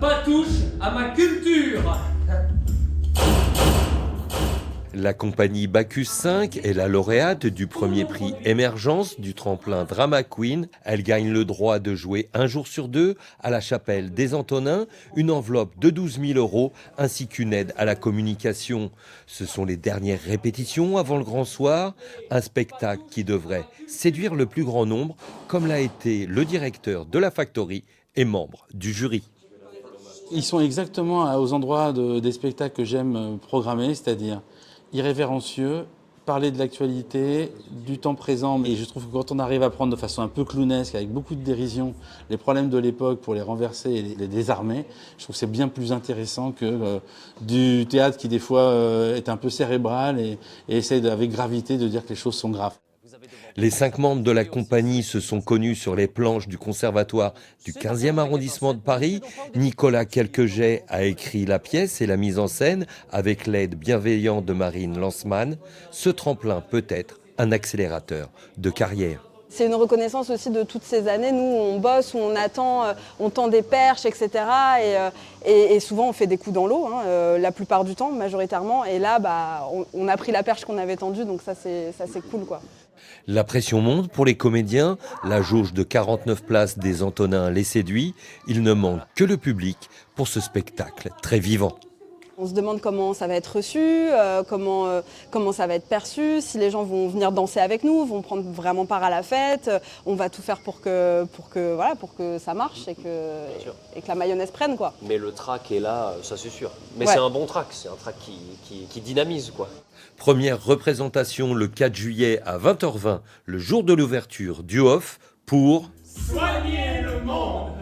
pas touche à ma culture. La compagnie Bacchus 5 est la lauréate du premier prix Émergence du tremplin Drama Queen. Elle gagne le droit de jouer un jour sur deux à la chapelle des Antonins, une enveloppe de 12 000 € ainsi qu'une aide à la communication. Ce sont les dernières répétitions avant le grand soir, un spectacle qui devrait séduire le plus grand nombre, comme l'a été le directeur de la Factory et membre du jury. Ils sont exactement aux endroits des spectacles que j'aime programmer, c'est-à-dire irrévérencieux, parler de l'actualité, du temps présent. Et je trouve que quand on arrive à prendre de façon un peu clownesque, avec beaucoup de dérision, les problèmes de l'époque pour les renverser et les désarmer, je trouve que c'est bien plus intéressant que du théâtre qui des fois est un peu cérébral et essaie avec gravité de dire que les choses sont graves. Les 5 membres de la compagnie se sont connus sur les planches du conservatoire du 15e arrondissement de Paris. Nicolas Quelquejet a écrit la pièce et la mise en scène avec l'aide bienveillante de Marine Lanceman. Ce tremplin peut être un accélérateur de carrière. C'est une reconnaissance aussi de toutes ces années. Nous, on bosse, on attend, on tend des perches, etc. Et souvent, on fait des coups dans l'eau, la plupart du temps, majoritairement. Et là, on a pris la perche qu'on avait tendue, donc ça, c'est cool, quoi. La pression monte pour les comédiens. La jauge de 49 places des Antonins les séduit. Il ne manque que le public pour ce spectacle très vivant. On se demande comment ça va être reçu, comment ça va être perçu, si les gens vont venir danser avec nous, vont prendre vraiment part à la fête. On va tout faire pour que ça marche et que la mayonnaise prenne, quoi. Mais le track est là, ça c'est sûr. Mais ouais. C'est un bon track, c'est un track qui dynamise, quoi. Première représentation le 4 juillet à 20h20, le jour de l'ouverture du Off pour Soigner le monde.